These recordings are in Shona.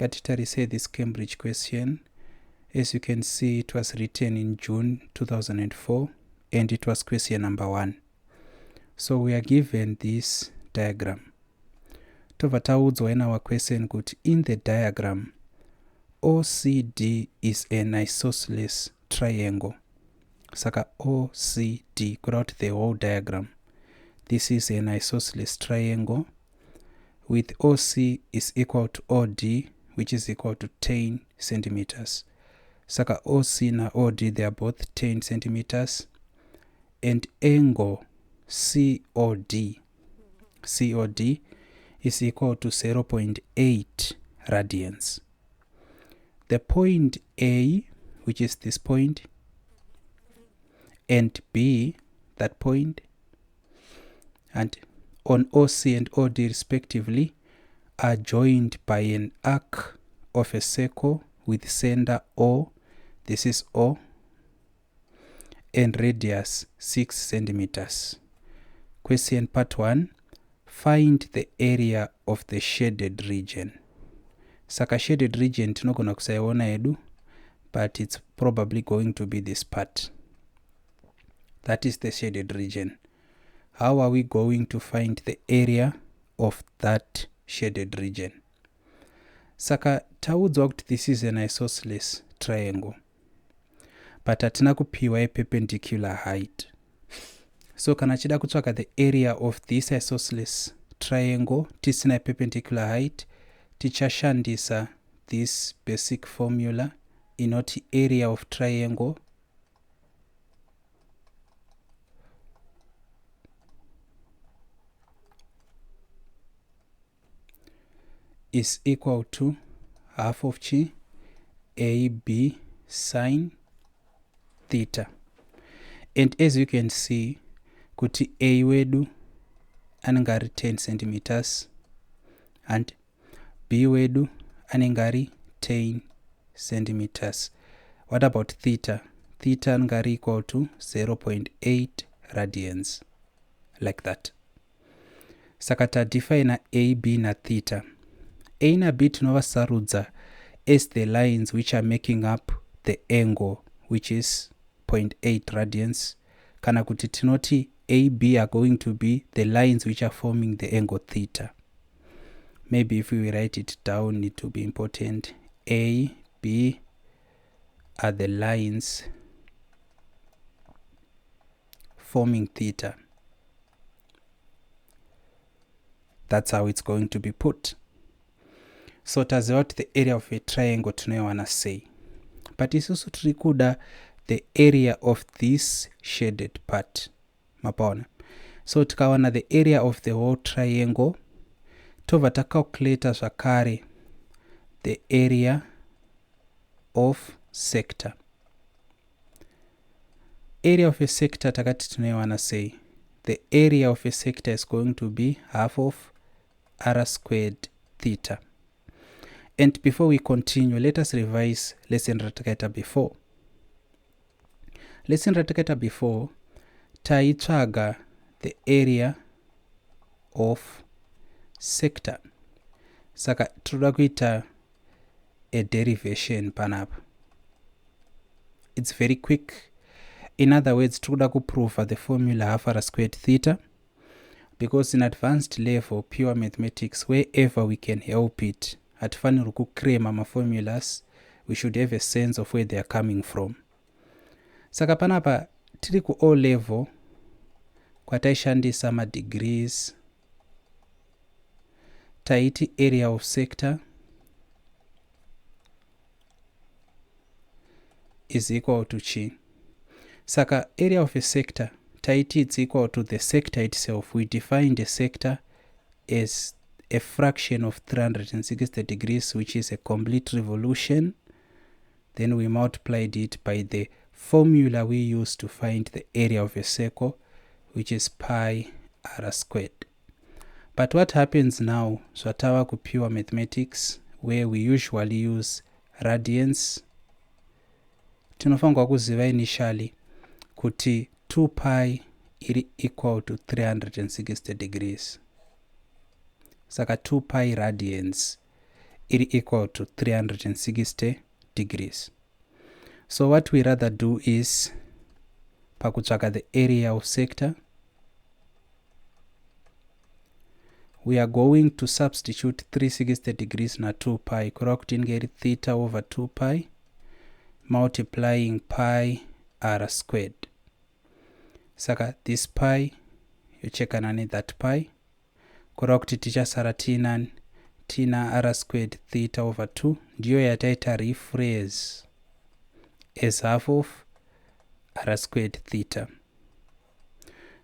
Say this Cambridge question. As you can see, it was written in June 2004 and it was question number 1. So we are given this diagram. Taudzwa in our question kuti in the diagram OCD is an isosceles triangle. Saka OCD, throughout the whole diagram, this is an isosceles triangle with OC is equal to OD, which is equal to 10 centimeters. Saka OC na OD, they are both 10 centimeters. And angle COD is equal to 0.8 radians. The point A, which is this point, and B, that point, and on OC and OD respectively, are joined by an arc of a circle with center O, this is O, and radius 6 centimeters. Question part 1, find the area of the shaded region. Saka shaded region tinogona kusaiona edu, but it's probably going to be this part. That is the shaded region. How are we going to find the area of that shaded region? Saka taudzwa kuti this is an isosceles triangle, but hatina kupiwa a perpendicular height. So kana chida kutsvaka the area of this isosceles triangle tisina a perpendicular height, tichashandisa this basic formula inoti area of triangle is equal to half of chi AB sine theta. And as you can see, kuti A wedu anengari 10 centimeters and B wedu anengari 10 centimeters. What about theta? Theta anengari equal to 0.8 radians, like that. Sakata define A, B na theta. A na B tinovasarudza as the lines which are making up the angle, which is 0.8 radians. Kana kuti tinoti A, B are going to be the lines which are forming the angle theta. Maybe if we write it down, it will be important. A, B are the lines forming theta. That's how it's going to be put. So taziva kuti the area of a triangle tinoiwana sei. But isusu tiri kuda the area of this shaded part. Mapaona. So tikawana the area of the whole triangle, tova calculate zvakare the area of sector. Area of a sector takati tinoiwana sei. The area of a sector is going to be half of r squared theta. And before we continue, let us revise lesson ratakaita before. Lesson ratakaita before, taitsvaga the area of sector. Saka tinoda kuita a derivation panapa. It's very quick. In other words, tinoda kuprova the formula half r squared theta, because in advanced level pure mathematics, wherever we can help it, hatifaniri kukrema ma-formulas, we should have a sense of where they are coming from. Saka panapa tiri ku O level kwataishandisa ma-degrees, taiti area of sector is equal to chi. Saka area of a sector, taiti it's equal to the sector itself. We defined a sector as a fraction of 360 degrees, which is a complete revolution. Then we multiplied it by the formula we use to find the area of a circle, which is pi r squared. But what happens now, swatawa ku pure mathematics, where we usually use radians, tinofangwa kuziva initially kuti 2 pi iri equal to 360 degrees. Saka 2 pi radians iri equal to 360 degrees. So what we rather do is pakutsvaka the area of sector, we are going to substitute 360 degrees na 2 pi kureva kuti inge iri theta over 2 pi multiplying pi r squared. Saka this pi yochekana ne that pi kureva kuti tichasara tina r squared theta over 2 ndiyo yataita rephrase as half of r squared theta.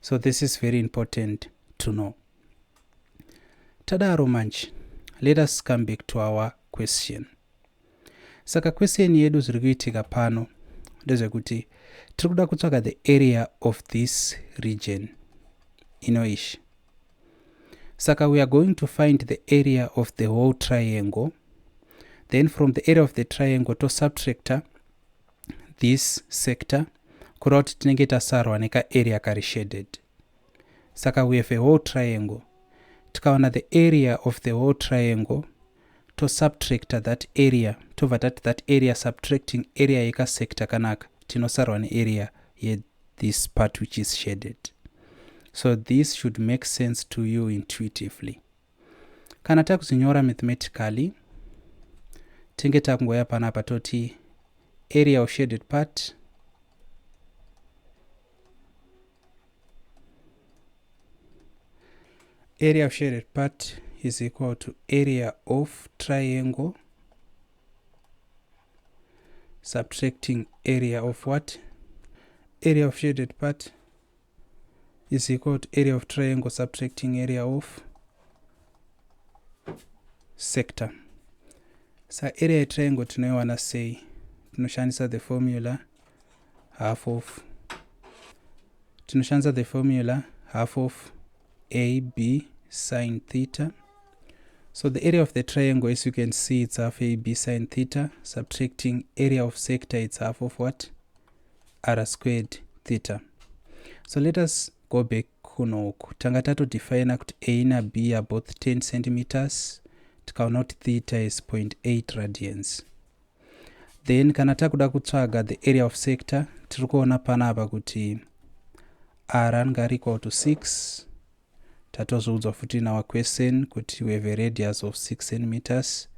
So this is very important to know. Tadaro manje, let us come back to our question. Saka question yedu zviri kuitika pano ndezvekuti tiri kuda kutsvaka the area of this region inoishi. Saka we are going to find the area of the whole triangle. Then from the area of the triangle to subtract this sector kureva kuti tinenge tasarwa neka area kari shaded. Saka we have a whole triangle. Tikaona the area of the whole triangle to subtract that area tobva tati that area subtracting area yeka sector kanaka tinosarwa nearea ye this part which is shaded. So this should make sense to you intuitively. Kana takuzinyora mathematically tinge takungoya panapa toti area of shaded part is equal to area of triangle subtracting area of what? Area of shaded part is equal to area of triangle subtracting area of sector. So area of triangle tinoiwana sei tinoshandisa the formula half of AB sine theta. So the area of the triangle, as you can see, it's half AB sine theta, subtracting area of sector, it's half of what? R squared theta. So let us go back kunoku. Tanga tato define kuti A na B are both 10 centimeters. Tikaona kuti theta is 0.8 radians. Then kana takuda kutsvaga the area of sector, tiri kuona panapa kuti R anga equal to 6. Tatozoudzwa futi in our question kuti we have a radius of 6 centimeters.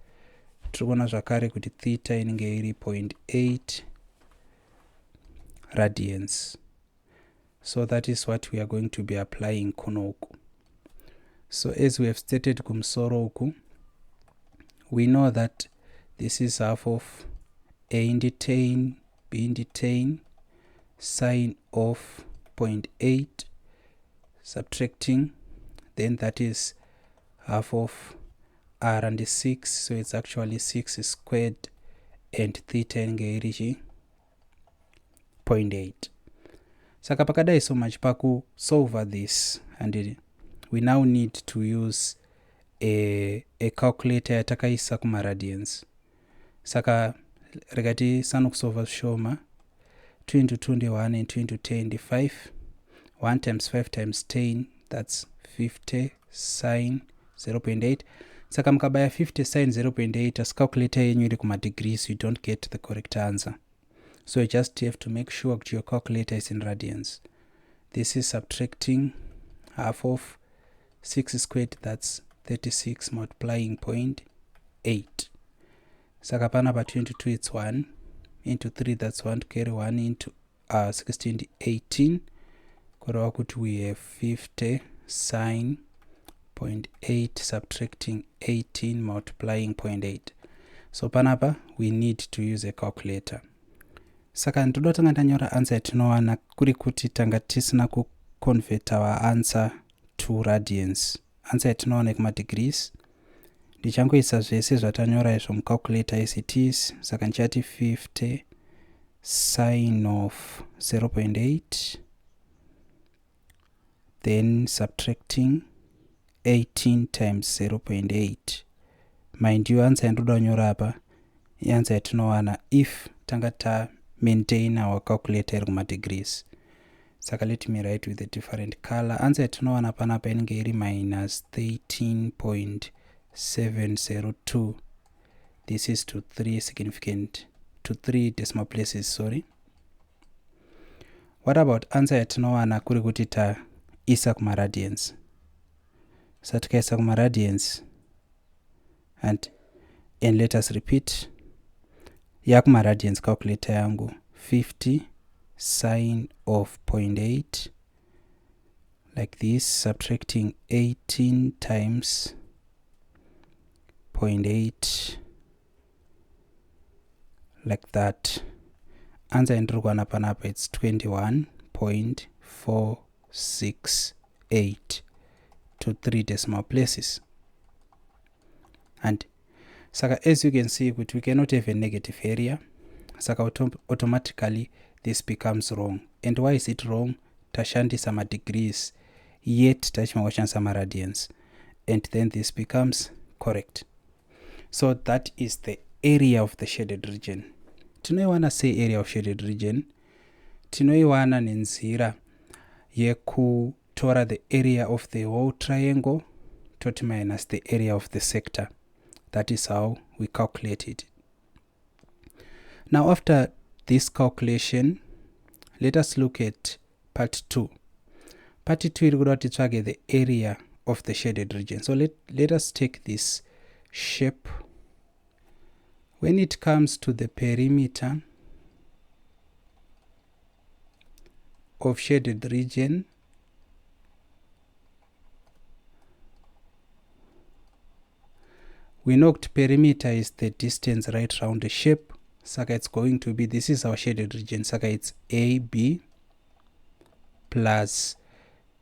Tiri kuona zvakare kuti theta inenge iri 0.8 radians. So that is what we are going to be applying kunoku. So as we have stated kumsoro uku, we know that this is half of A into 10, B into 10, sine of 0.8, subtracting, then that is half of R and 6, so it's actually 6 squared, and theta inge 0.8. Saka pakadai so much paku solve this, and we now need to use a calculator yatakaisa kuma radians. Saka regati sanu kusolve shoma 2 into 21 and 2 into 10 is 5. 1 times 5 times 10, that's 50 sine 0.8. Saka mkabaya 50 sine 0.8 as calculator yenyu iri kuma degrees, you don't get the correct answer. So you just have to make sure that your calculator is in radians. This is subtracting half of 6 squared, that's 36, multiplying 0.8. Saka panapa 22 it's 1 into 3, that's 1 to carry 1 into 16 18. Kureva kuti we have 50 sine 0.8 subtracting 18 multiplying 0.8. So panapa we need to use a calculator. Saka ndoda tanga tanyora answer yatinowana kuri kuti tanga tisina ku convert our answer to radians. Answer yatinowana kuma degrees ndichangoisa zvese zvatanyora izvo mucalculator as it is. Saka nchati 50 sine of 0.8 then subtracting 18 times 0.8. Mind you, answer ndoda kunyora apa answer yatinowana if tanga ta maintain our calculator kuma degrees. Saka let me write with a different color. Answer yatinowana panapa inenge iri minus 13.702 this is to 3 decimal places, sorry. What about answer yatinowana kuri kuti taisa kumaradians? So tikaisa kumaradians and let us repeat. Yakumaradians calculator yangu 50 sine of 0.8 like this, subtracting 18 times 0.8 like that. Answer endiri kuwana panapa, it's 21.468 to 3 decimal places. And saka as you can see, we cannot have a negative area. Saka automatically this becomes wrong. And why is it wrong? Tashandisa ma degrees, yet tachimawashandisa ma radians. And then this becomes correct. So that is the area of the shaded region. Tinoiwana say area of shaded region. Tinoiwana nenzira yekutora the area of the whole triangle tot minus the area of the sector. That is how we calculate it. Now after this calculation, let us look at part 2. Part 2 is going to target the area of the shaded region. So let us take this shape. When it comes to the perimeter of shaded region, we know that perimeter is the distance right around the shape. Saka it's going to be, this is our shaded region. Saka it's AB plus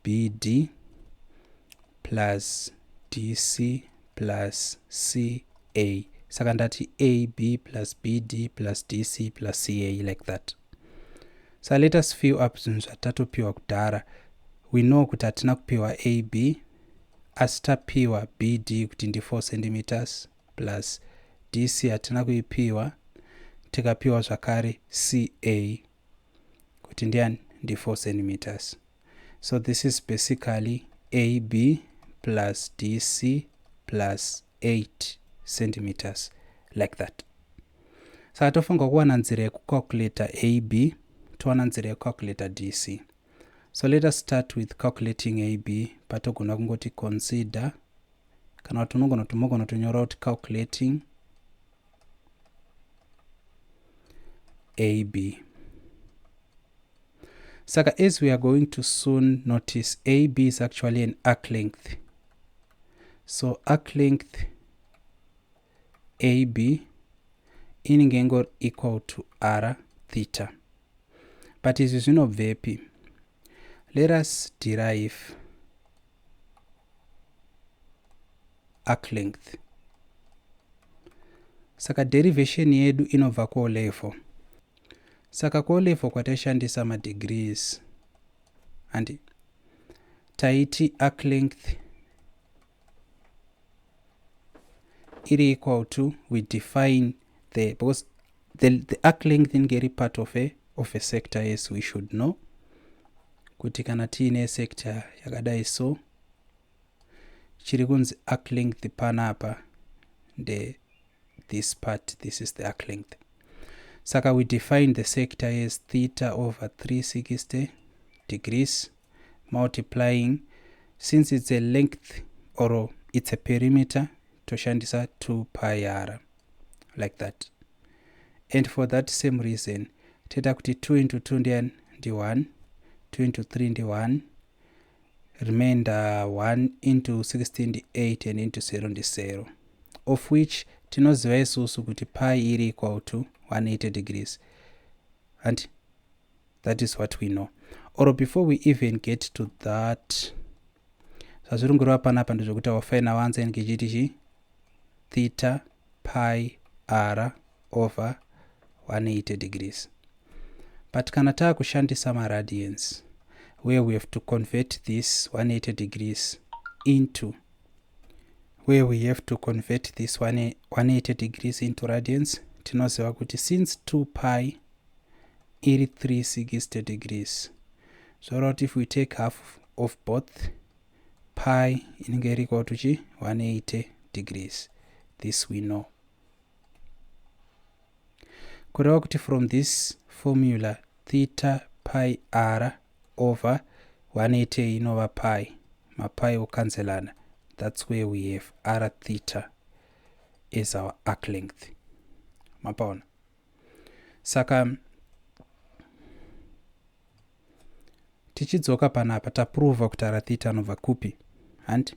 BD plus DC plus CA. Saka ndati AB plus BD plus DC plus CA like that. So let us fill up zvinhu zvatatopiwa kudhara. We know kuti hatina kupiwa AB, asi tapiwa BD kuti ndi 4 centimeters plus DC hatina kuipiwa, tikapiwa zvakare CA kuti ndiani ndi 4 centimeters. So this is basically AB plus DC plus 8 centimeters like that. Saka tofunga kuwana nzira yekucalculata AB, towana nzira yekucalculata DC. So let us start with calculating AB. Patogona kungoti consider, kana tunogona tunyora kuti calculating AB. Saka as we are going to soon notice, AB is actually an arc length. So arc length AB inenge equal to r theta. But izvi zvinobvepi? Let us derive arc length. Saka derivation yedu inobva ku level. Saka ku level kwataishandisa ma degrees. And taiti arc length iri equal to, we define because the arc length ingeri part of a sector, as we should know. Kuti kana tiine sector yakadai so, chiri kunzi arc length panapa, this part, this is the arc length. Saka we define the sector as theta over 360 degrees multiplying, since it's a length or it's a perimeter, toshandisa 2 pi r like that. And for that same reason, teta kuti 2 into 2 ndi 1, 2 into 3 ndi 1, remainder 1 into 16 ndi 8 and into 0 ndi 0, of which tinoziva isusu kuti pi iri equal to 180 degrees, and that is what we know. Or before we even get to that, zvazvirongorwa panapa ndezvokuti our final answer inenge ichiti theta pi r over 180 degrees. But kana taakushandisa ma radians, where we have to convert this 180 degrees into, radians, tinoziva kuti since 2 pi iri 360 degrees, so that if we take half of both, pi inenge iri equal to 180 degrees. This we know. kureva kuti from this formula theta pi r over 180 inova pi, mapi okanzelana. That's where we have r theta is our arc length. Mapaona. Saka tichidzoka panapa taprova kuti r theta anobva kupi. And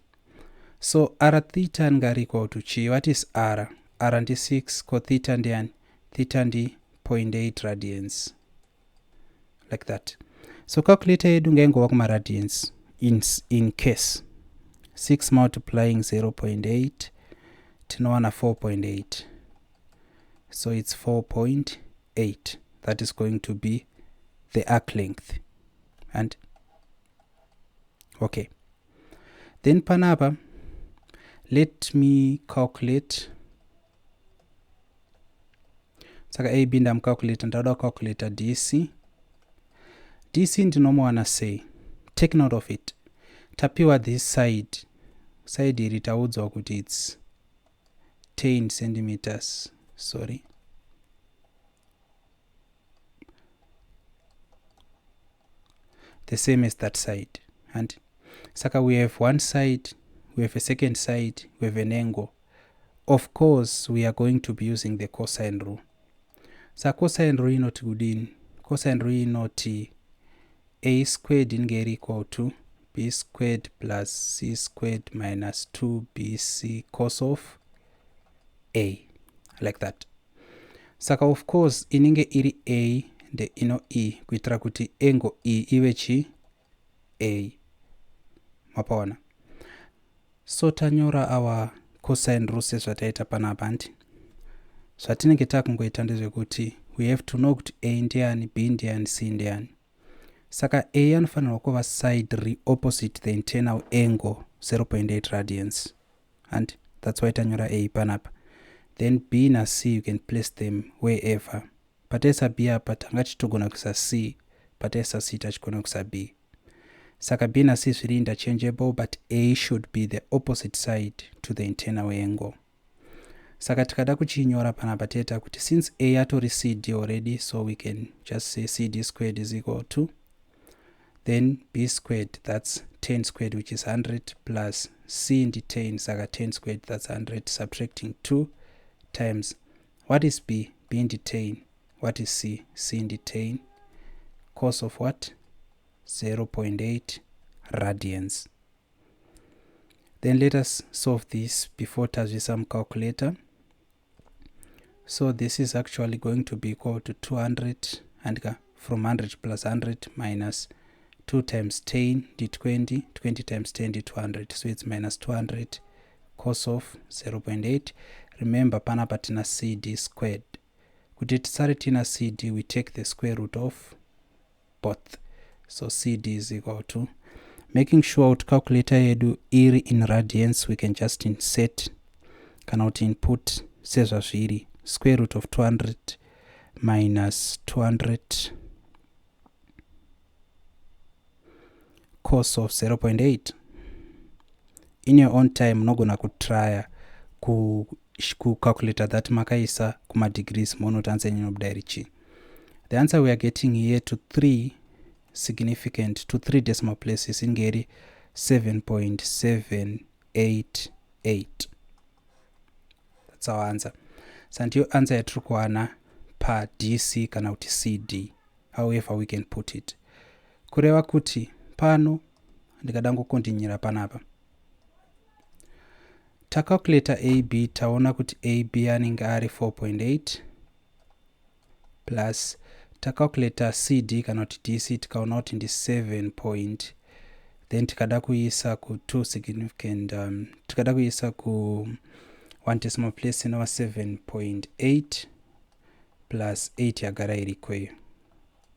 so r theta ngari equal to chi. What is r? R ndi 6 ko theta ndiani? Theta ndi 0.8 radians. Like that. So calculator yedu ngaingova kuma radians in case 6 multiplying 0.8 tinowana 4.8. So it's 4.8. That is going to be the arc length. And okay. Then panapa, let me calculate. Saka a b ndam calculate ndada calculator DC. DC ndinomuwana say, take note of it. Tapiwa this side iri taudzwa kuti it's 10 centimeters. Sorry. The same as that side. And saka we have one side, we have a second side, we have an angle. Of course, we are going to be using the cosine rule. So cosine rule inoti kudini? Cosine rule inoti a squared ingeri equal to b squared plus c squared minus 2bc cos of a. Like that. Saka of course inenge iri a de ino e kuitira kuti angle e iwe chi a. Mapaona. So tanyora our cosine rule sezvataita panapa nti. So atinenge takungoita ndezvekuti we have to know kuti a ndiani, b ndiani, c ndiani. Saka a anofanirwa kuva side opposite the internal angle 0.8 radians. And that's why tanyora a panapa. Then b na c you can place them wherever. Patesa b apa tangachitogona kuisa c, patesa c tachigona kuisa b. Saka b na c zviri interchangeable, but a should be the opposite side to the internal angle. Saka tikada kuchinyora panapa teta kuti since a atori cd already, so we can just say cd squared is equal to then b squared, that's 10 squared, which is 100, plus c into 10, saka 10 squared, that's 100, subtracting 2 times, what is b? B into 10. What is c? C into 10. Cos of what? 0.8 radians. Then let us solve this before touching some calculator. So this is actually going to be equal to 200, and from 100 plus 100 minus 2 times 10 d 20, 20 times 10 d 200. So it's minus 200 cos of 0.8. Remember panapa tina cd squared. Kuti tisare tina cd, we take the square root of both. So cd is equal to, making sure out calculator yedu iri in radians, we can just insert, kana uti input sezva zviri, square root of 200 minus 200 cos of 0.8. In your own time unogona kutrya ku calculator that makaisa kuma degrees monotanze nyinobdairichi. The answer we are getting here to 3 significant, to 3 decimal places ingeri 7.788. That's our answer. So ndiyo answer yatiri kuwana pa DC kana kuti CD, however we can put it. Kureva kuti pano ndikada ngokontinyira panapa. Tacalculator AB taona kuti AB anenge ari 4.8 plus tacalculator CD kana kuti DC tikaona kuti ndi 7. Then tikada kuisa ku 2 significant, tikada kuisa ku 1 decimal place inova 7.8 plus 8 yagara iri kweyo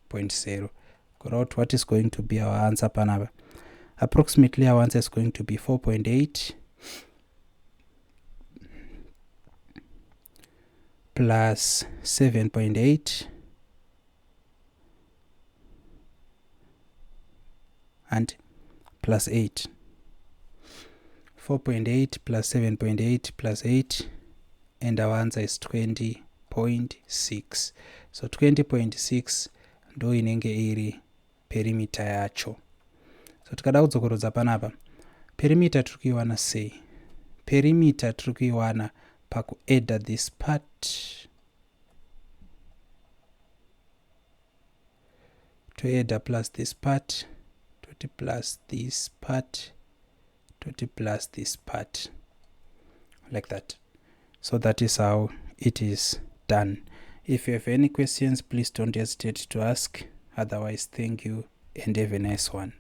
0.0. Correct. What is going to be our answer panapa? Approximately our answer is going to be 4.8 plus 7.8 and plus 8. 4.8 plus 7.8 plus 8, and our answer is 20.8. 20.6. So 20.6 ndo inenge iri perimeter yacho. So tikada kudzokorodza panapa, perimeter tiri kuiwana sei? Perimeter tiri kuiwana pakuedda this part toedda plus this part toti plus this part toti plus this part, like that. So that is how it is done. If you have any questions, please don't hesitate to ask. Otherwise, thank you and have a nice one.